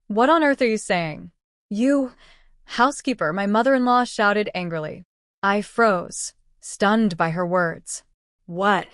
What on earth are you saying? You, housekeeper, my mother-in-law shouted angrily. I froze, stunned by her words. What?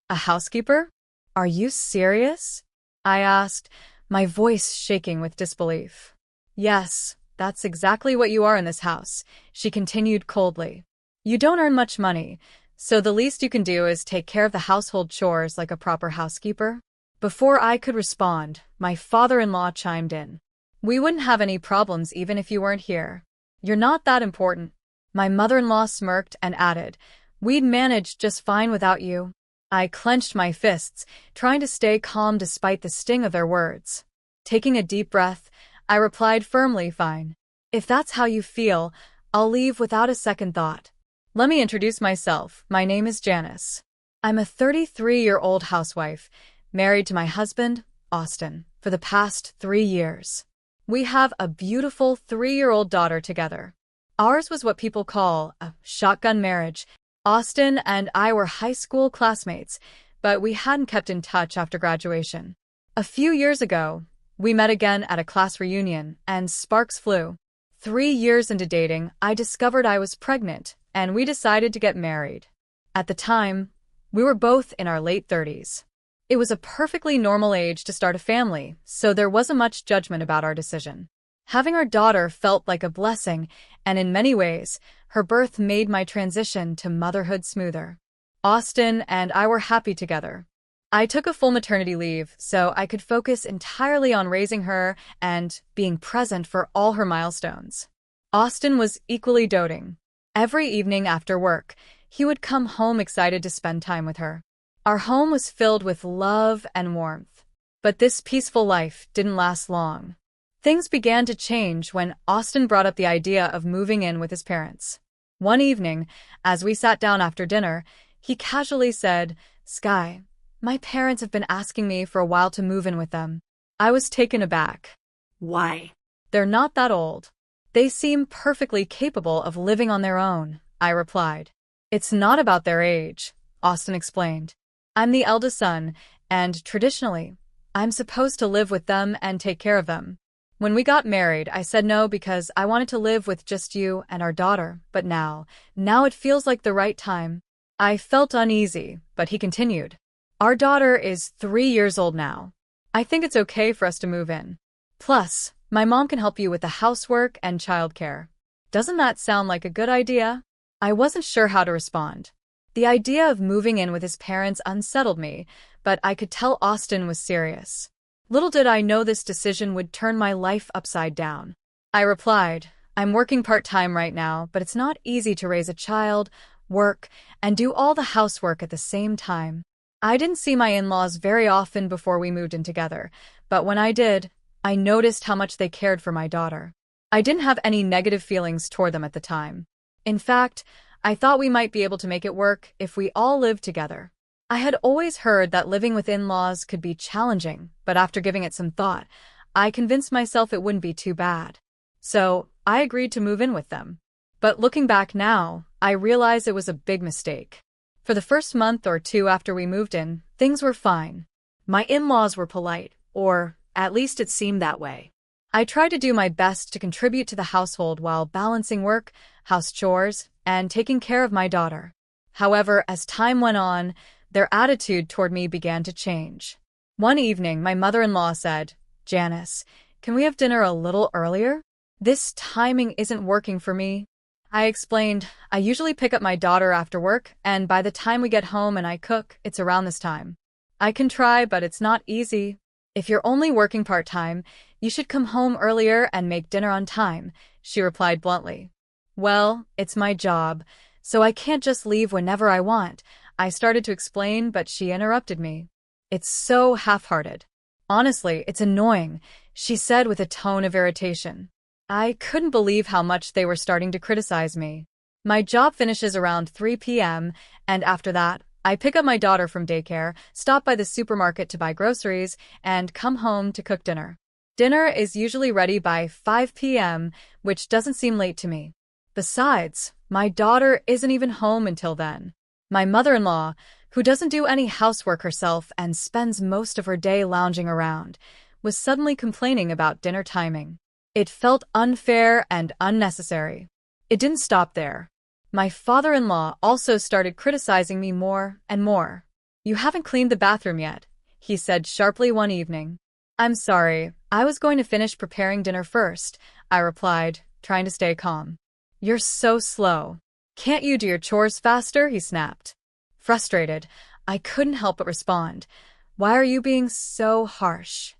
A housekeeper? Are you serious? I asked, my voice shaking with disbelief. Yes, that's exactly what you are in this house, she continued coldly. You don't earn much money, so the least you can do is take care of the household chores like a proper housekeeper. Before I could respond, my father-in-law chimed in. We wouldn't have any problems even if you weren't here. You're not that important. My mother-in-law smirked and added, we'd manage just fine without you. I clenched my fists, trying to stay calm despite the sting of their words. Taking a deep breath, I replied firmly, fine. If that's how you feel, I'll leave without a second thought. Let me introduce myself. My name is Janice. I'm a 33-year-old housewife, married to my husband, Austin, for the past 3 years. We have a beautiful 3-year-old daughter together. Ours was what people call a shotgun marriage. Austin and I were high school classmates, but we hadn't kept in touch after graduation. A few years ago, we met again at a class reunion, and sparks flew. 3 years into dating, I discovered I was pregnant, and we decided to get married. At the time, we were both in our late 30s. It was a perfectly normal age to start a family, so there wasn't much judgment about our decision. Having our daughter felt like a blessing, and in many ways, her birth made my transition to motherhood smoother. Austin and I were happy together. I took a full maternity leave so I could focus entirely on raising her and being present for all her milestones. Austin was equally doting. Every evening after work, he would come home excited to spend time with her. Our home was filled with love and warmth. But this peaceful life didn't last long. Things began to change when Austin brought up the idea of moving in with his parents. One evening, as we sat down after dinner, he casually said, Sky, my parents have been asking me for a while to move in with them. I was taken aback. Why? They're not that old. They seem perfectly capable of living on their own, I replied. It's not about their age, Austin explained. I'm the eldest son, and traditionally, I'm supposed to live with them and take care of them. When we got married, I said no because I wanted to live with just you and our daughter, but now it feels like the right time. I felt uneasy, but he continued. Our daughter is 3 years old now. I think it's okay for us to move in. Plus, my mom can help you with the housework and childcare. Doesn't that sound like a good idea? I wasn't sure how to respond. The idea of moving in with his parents unsettled me, but I could tell Austin was serious. Little did I know this decision would turn my life upside down. I replied, I'm working part-time right now, but it's not easy to raise a child, work, and do all the housework at the same time. I didn't see my in-laws very often before we moved in together, but when I did, I noticed how much they cared for my daughter. I didn't have any negative feelings toward them at the time. In fact, I thought we might be able to make it work if we all lived together. I had always heard that living with in-laws could be challenging, but after giving it some thought, I convinced myself it wouldn't be too bad. So, I agreed to move in with them. But looking back now, I realize it was a big mistake. For the first month or two after we moved in, things were fine. My in-laws were polite, or at least it seemed that way. I tried to do my best to contribute to the household while balancing work, house chores, and taking care of my daughter. However, as time went on, their attitude toward me began to change. One evening, my mother-in-law said, Janice, can we have dinner a little earlier? This timing isn't working for me. I explained, I usually pick up my daughter after work, and by the time we get home and I cook, it's around this time. I can try, but it's not easy. If you're only working part-time, you should come home earlier and make dinner on time, she replied bluntly. Well, it's my job, so I can't just leave whenever I want. I started to explain, but she interrupted me. It's so half-hearted. Honestly, it's annoying, she said with a tone of irritation. I couldn't believe how much they were starting to criticize me. My job finishes around 3 p.m., and after that, I pick up my daughter from daycare, stop by the supermarket to buy groceries, and come home to cook dinner. Dinner is usually ready by 5 p.m., which doesn't seem late to me. Besides, my daughter isn't even home until then. My mother-in-law, who doesn't do any housework herself and spends most of her day lounging around, was suddenly complaining about dinner timing. It felt unfair and unnecessary. It didn't stop there. My father-in-law also started criticizing me more and more. "You haven't cleaned the bathroom yet," he said sharply one evening. "I'm sorry, I was going to finish preparing dinner first," I replied, trying to stay calm. "You're so slow. Can't you do your chores faster?" he snapped. Frustrated, I couldn't help but respond, "Why are you being so harsh?"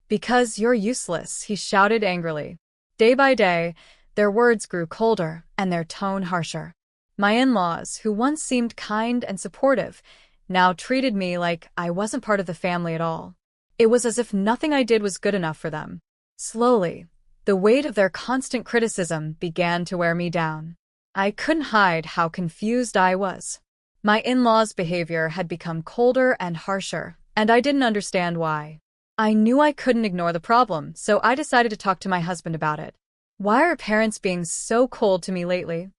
"Because you're useless," he shouted angrily. Day by day, their words grew colder and their tone harsher. My in-laws, who once seemed kind and supportive, now treated me like I wasn't part of the family at all. It was as if nothing I did was good enough for them. Slowly, the weight of their constant criticism began to wear me down. I couldn't hide how confused I was. My in-laws' behavior had become colder and harsher, and I didn't understand why. I knew I couldn't ignore the problem, so I decided to talk to my husband about it. "Why are parents being so cold to me lately?"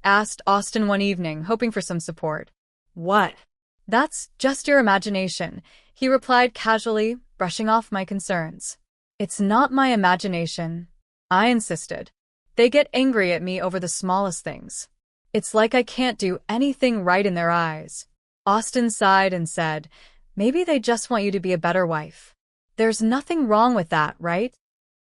asked Austin one evening, hoping for some support. "What? That's just your imagination," he replied casually, brushing off my concerns. "It's not my imagination," I insisted. "They get angry at me over the smallest things. It's like I can't do anything right in their eyes." Austin sighed and said, "Maybe they just want you to be a better wife. There's nothing wrong with that, right?"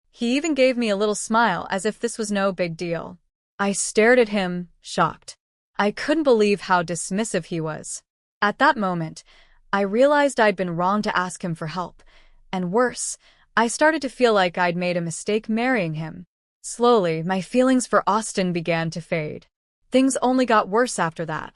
He even gave me a little smile as if this was no big deal. I stared at him, shocked. I couldn't believe how dismissive he was. At that moment, I realized I'd been wrong to ask him for help, and worse, I started to feel like I'd made a mistake marrying him. Slowly, my feelings for Austin began to fade. Things only got worse after that.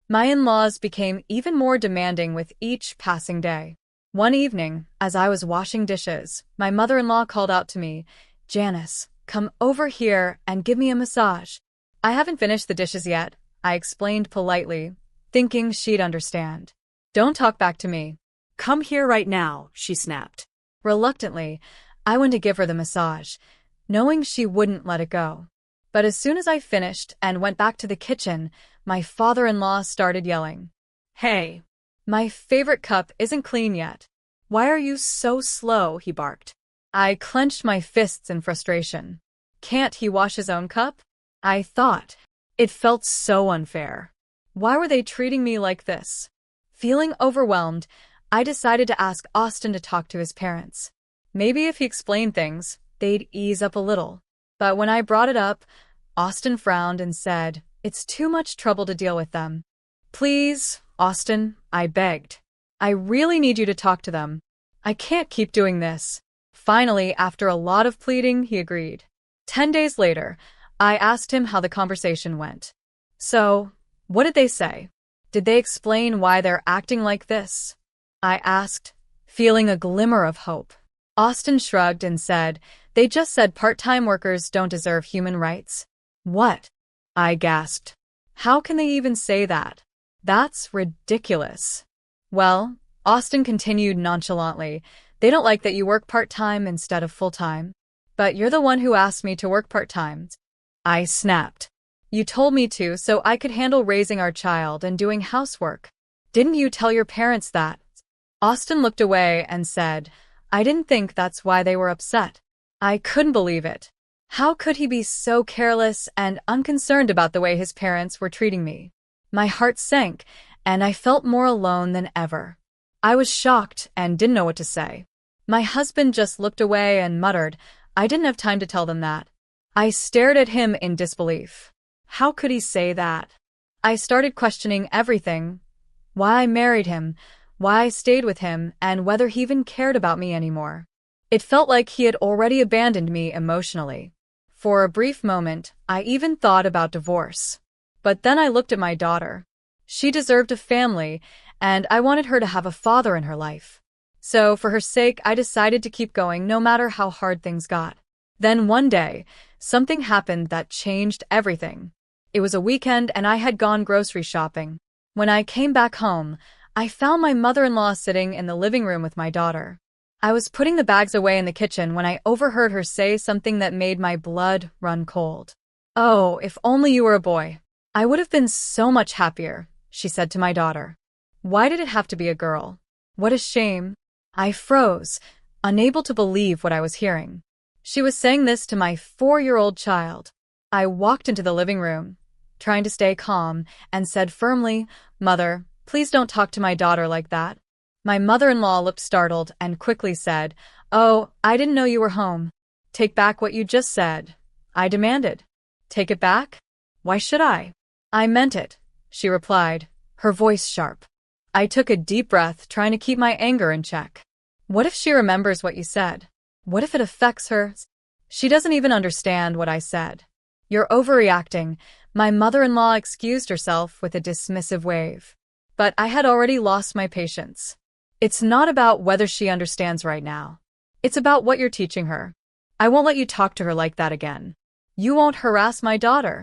My in-laws became even more demanding with each passing day. One evening, as I was washing dishes, my mother-in-law called out to me, "Janice, come over here and give me a massage." "I haven't finished the dishes yet," I explained politely, thinking she'd understand. "Don't talk back to me." "Come here right now," she snapped. Reluctantly, I went to give her the massage, knowing she wouldn't let it go. But as soon as I finished and went back to the kitchen, my father-in-law started yelling. "Hey, "My favorite cup isn't clean yet." why are you so slow?" he barked. I clenched my fists in frustration. Can't he wash his own cup? I thought. It felt so unfair. Why were they treating me like this? Feeling overwhelmed, I decided to ask Austin to talk to his parents. Maybe if he explained things, they'd ease up a little. But when I brought it up, Austin frowned and said, "It's too much trouble to deal with them." "Please, Austin," I begged. "I really need you to talk to them. I can't keep doing this." Finally, after a lot of pleading, he agreed. 10 days later, I asked him how the conversation went. "So, what did they say? Did they explain why they're acting like this?" I asked, feeling a glimmer of hope. Austin shrugged and said, "They just said part-time workers don't deserve human rights." "What?" I gasped. "How can they even say that? That's ridiculous." "Well," Austin continued nonchalantly, "they don't like that you work part-time instead of full-time. But you're the one who asked me to work part-time." I snapped. "You told me to so I could handle raising our child and doing housework. Didn't you tell your parents that?" Austin looked away and said, "I didn't think that's why they were upset." I couldn't believe it. How could he be so careless and unconcerned about the way his parents were treating me? My heart sank, and I felt more alone than ever. I was shocked and didn't know what to say. My husband just looked away and muttered, "I didn't have time to tell them that." I stared at him in disbelief. How could he say that? I started questioning everything. Why I married him, why I stayed with him, and whether he even cared about me anymore. It felt like he had already abandoned me emotionally. For a brief moment, I even thought about divorce. But then I looked at my daughter. She deserved a family, and I wanted her to have a father in her life. So, for her sake, I decided to keep going no matter how hard things got. Then one day, something happened that changed everything. It was a weekend and I had gone grocery shopping. When I came back home, I found my mother-in-law sitting in the living room with my daughter. I was putting the bags away in the kitchen when I overheard her say something that made my blood run cold. "Oh, if only you were a boy. I would have been so much happier," she said to my daughter. "Why did it have to be a girl? What a shame." I froze, unable to believe what I was hearing. She was saying this to my 4-year-old child. I walked into the living room, trying to stay calm, and said firmly, "Mother, please don't talk to my daughter like that." My mother-in-law looked startled and quickly said, "Oh, I didn't know you were home. Take back what you just said," I demanded. "Take it back? Why should I?" "I meant it," she replied, her voice sharp. I took a deep breath, trying to keep my anger in check. What if she remembers what you said? What if it affects her? She doesn't even understand what I said. "You're overreacting," my mother-in-law excused herself with a dismissive wave. But I had already lost my patience. "It's not about whether she understands right now. It's about what you're teaching her. I won't let you talk to her like that again. You won't harass my daughter,"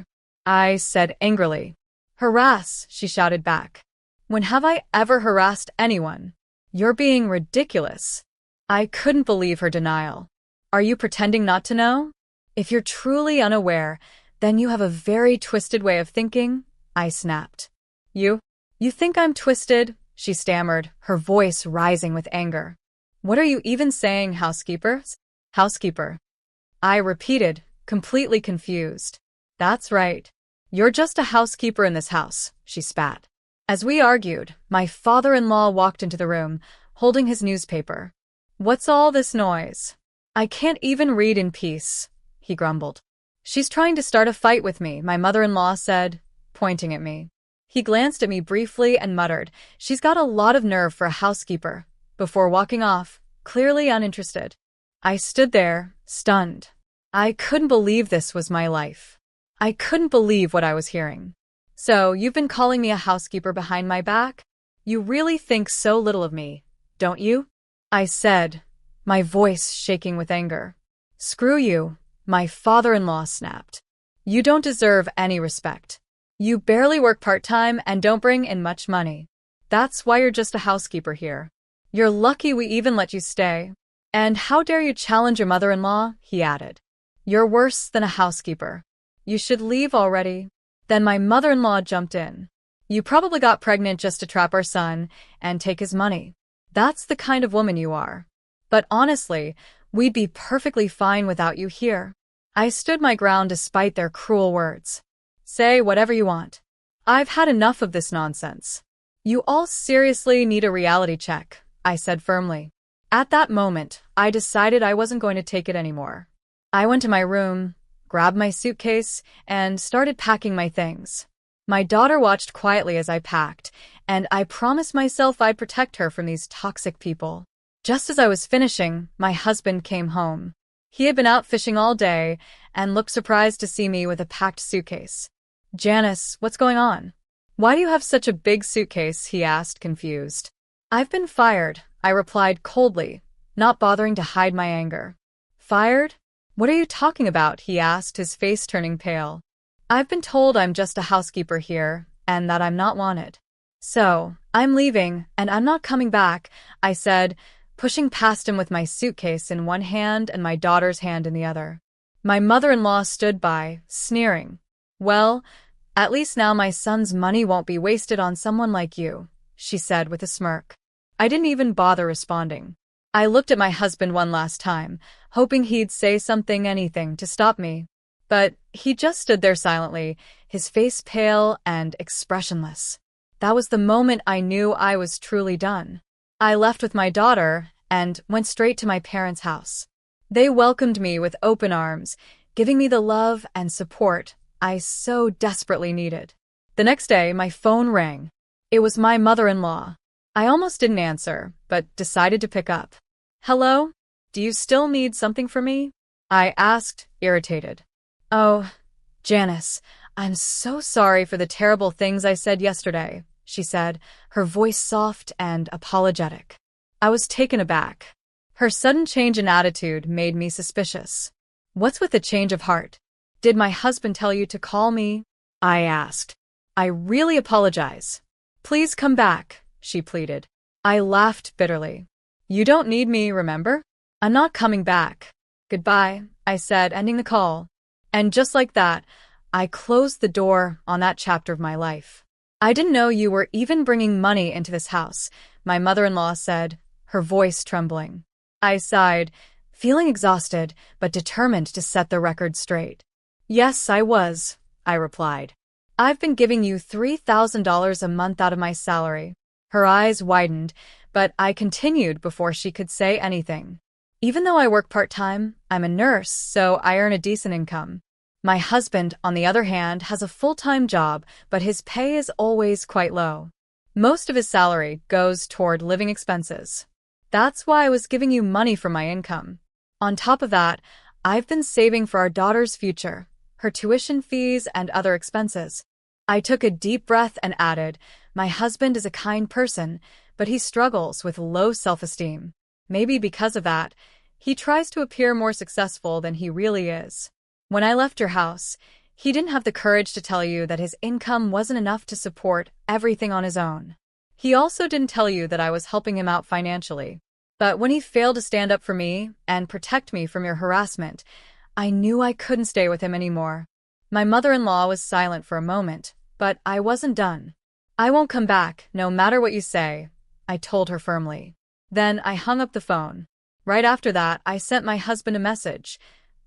I said angrily. "Harass," she shouted back. "When have I ever harassed anyone? You're being ridiculous." I couldn't believe her denial. "Are you pretending not to know? If you're truly unaware, then you have a very twisted way of thinking," I snapped. You think I'm twisted?" she stammered, her voice rising with anger. "What are you even saying, housekeeper?" "Housekeeper," I repeated, completely confused. "That's right. You're just a housekeeper in this house," she spat. As we argued, my father-in-law walked into the room, holding his newspaper. "What's all this noise? I can't even read in peace," he grumbled. "She's trying to start a fight with me," my mother-in-law said, pointing at me. He glanced at me briefly and muttered, "She's got a lot of nerve for a housekeeper," before walking off, clearly uninterested. I stood there, stunned. I couldn't believe this was my life. I couldn't believe what I was hearing. "So, you've been calling me a housekeeper behind my back? You really think so little of me, don't you?" I said, my voice shaking with anger. "Screw you," my father-in-law snapped. "You don't deserve any respect. You barely work part-time and don't bring in much money. That's why you're just a housekeeper here. You're lucky we even let you stay. And how dare you challenge your mother-in-law?" he added. "You're worse than a housekeeper. You should leave already." Then my mother-in-law jumped in. "You probably got pregnant just to trap our son and take his money. That's the kind of woman you are. But honestly, we'd be perfectly fine without you here." I stood my ground despite their cruel words. "Say whatever you want. I've had enough of this nonsense. You all seriously need a reality check," I said firmly. At that moment, I decided I wasn't going to take it anymore. I went to my room, grabbed my suitcase, and started packing my things. My daughter watched quietly as I packed, and I promised myself I'd protect her from these toxic people. Just as I was finishing, my husband came home. He had been out fishing all day and looked surprised to see me with a packed suitcase. "Janice, what's going on? Why do you have such a big suitcase?" he asked, confused. "I've been fired," I replied coldly, not bothering to hide my anger. "Fired? What are you talking about?" he asked, his face turning pale. "I've been told I'm just a housekeeper here and that I'm not wanted. So, I'm leaving and I'm not coming back," I said, pushing past him with my suitcase in one hand and my daughter's hand in the other. My mother-in-law stood by, sneering. "Well, at least now my son's money won't be wasted on someone like you," she said with a smirk. I didn't even bother responding. I looked at my husband one last time, hoping he'd say something, anything, to stop me. But he just stood there silently, his face pale and expressionless. That was the moment I knew I was truly done. I left with my daughter and went straight to my parents' house. They welcomed me with open arms, giving me the love and support I so desperately needed. The next day, my phone rang. It was my mother-in-law. I almost didn't answer, but decided to pick up. "Hello? Do you still need something from me?" I asked, irritated. "Oh, Janice, I'm so sorry for the terrible things I said yesterday," she said, her voice soft and apologetic. I was taken aback. Her sudden change in attitude made me suspicious. "What's with the change of heart? Did my husband tell you to call me?" I asked. "I really apologize. Please come back," she pleaded. I laughed bitterly. "You don't need me, remember? I'm not coming back. Goodbye," I said, ending the call. And just like that, I closed the door on that chapter of my life. "I didn't know you were even bringing money into this house," my mother-in-law said, her voice trembling. I sighed, feeling exhausted but determined to set the record straight. Yes, I was, I replied. I've been giving you $3,000 a month out of my salary. Her eyes widened, but I continued before she could say anything. Even though I work part-time, I'm a nurse, so I earn a decent income. My husband, on the other hand, has a full-time job, but his pay is always quite low. Most of his salary goes toward living expenses. That's why I was giving you money from my income. On top of that, I've been saving for our daughter's future, her tuition fees and other expenses. I took a deep breath and added, my husband is a kind person, but he struggles with low self-esteem. Maybe because of that, he tries to appear more successful than he really is. When I left your house, he didn't have the courage to tell you that his income wasn't enough to support everything on his own. He also didn't tell you that I was helping him out financially. But when he failed to stand up for me and protect me from your harassment, I knew I couldn't stay with him anymore. My mother-in-law was silent for a moment, but I wasn't done. I won't come back, no matter what you say, I told her firmly. Then I hung up the phone. Right after that, I sent my husband a message.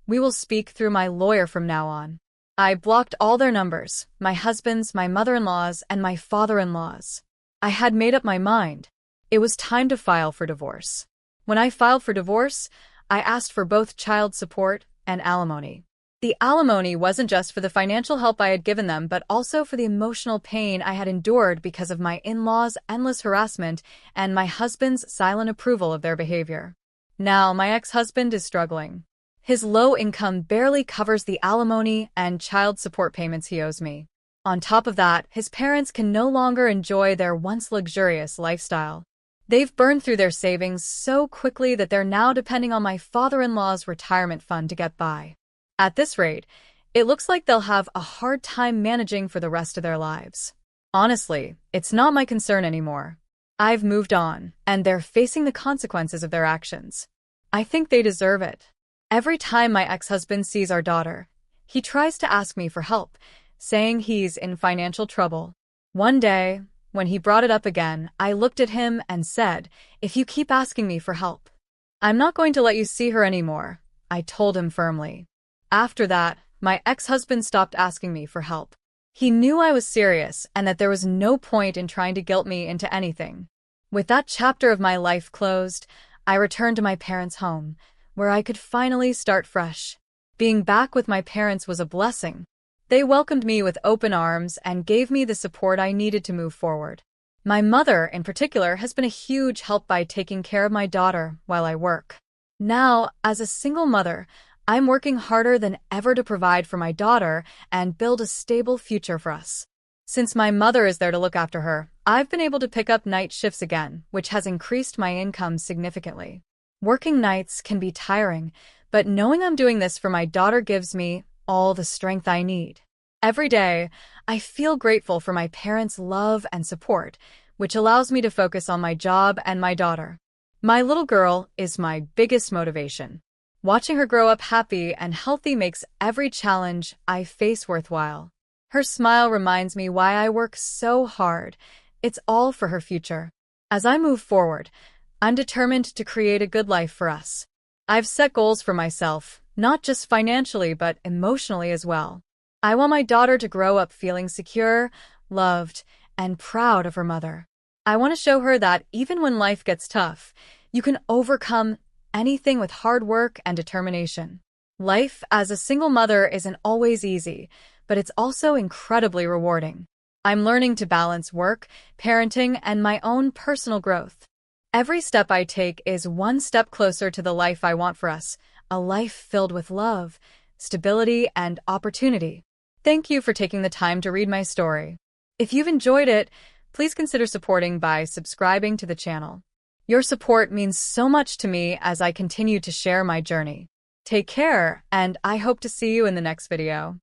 We will speak through my lawyer from now on. I blocked all their numbers, my husband's, my mother-in-law's, and my father-in-law's. I had made up my mind. It was time to file for divorce. When I filed for divorce, I asked for both child support and alimony. The alimony wasn't just for the financial help I had given them, but also for the emotional pain I had endured because of my in-laws' endless harassment and my husband's silent approval of their behavior. Now, my ex-husband is struggling. His low income barely covers the alimony and child support payments he owes me. On top of that, his parents can no longer enjoy their once luxurious lifestyle. They've burned through their savings so quickly that they're now depending on my father-in-law's retirement fund to get by. At this rate, it looks like they'll have a hard time managing for the rest of their lives. Honestly, it's not my concern anymore. I've moved on, and they're facing the consequences of their actions. I think they deserve it. Every time my ex-husband sees our daughter, he tries to ask me for help, saying he's in financial trouble. One day, when he brought it up again, I looked at him and said, if you keep asking me for help, I'm not going to let you see her anymore, I told him firmly. After that, my ex-husband stopped asking me for help. He knew I was serious and that there was no point in trying to guilt me into anything. With that chapter of my life closed, I returned to my parents' home, where I could finally start fresh. Being back with my parents was a blessing. They welcomed me with open arms and gave me the support I needed to move forward. My mother, in particular, has been a huge help by taking care of my daughter while I work. Now, as a single mother, I'm working harder than ever to provide for my daughter and build a stable future for us. Since my mother is there to look after her, I've been able to pick up night shifts again, which has increased my income significantly. Working nights can be tiring, but knowing I'm doing this for my daughter gives me all the strength I need. Every day, I feel grateful for my parents' love and support, which allows me to focus on my job and my daughter. My little girl is my biggest motivation. Watching her grow up happy and healthy makes every challenge I face worthwhile. Her smile reminds me why I work so hard. It's all for her future. As I move forward, I'm determined to create a good life for us. I've set goals for myself, not just financially but emotionally as well. I want my daughter to grow up feeling secure, loved, and proud of her mother. I want to show her that even when life gets tough, you can overcome anything with hard work and determination. Life as a single mother isn't always easy, but it's also incredibly rewarding. I'm learning to balance work, parenting, and my own personal growth. Every step I take is one step closer to the life I want for us, a life filled with love, stability, and opportunity. Thank you for taking the time to read my story. If you've enjoyed it, please consider supporting by subscribing to the channel. Your support means so much to me as I continue to share my journey. Take care, and I hope to see you in the next video.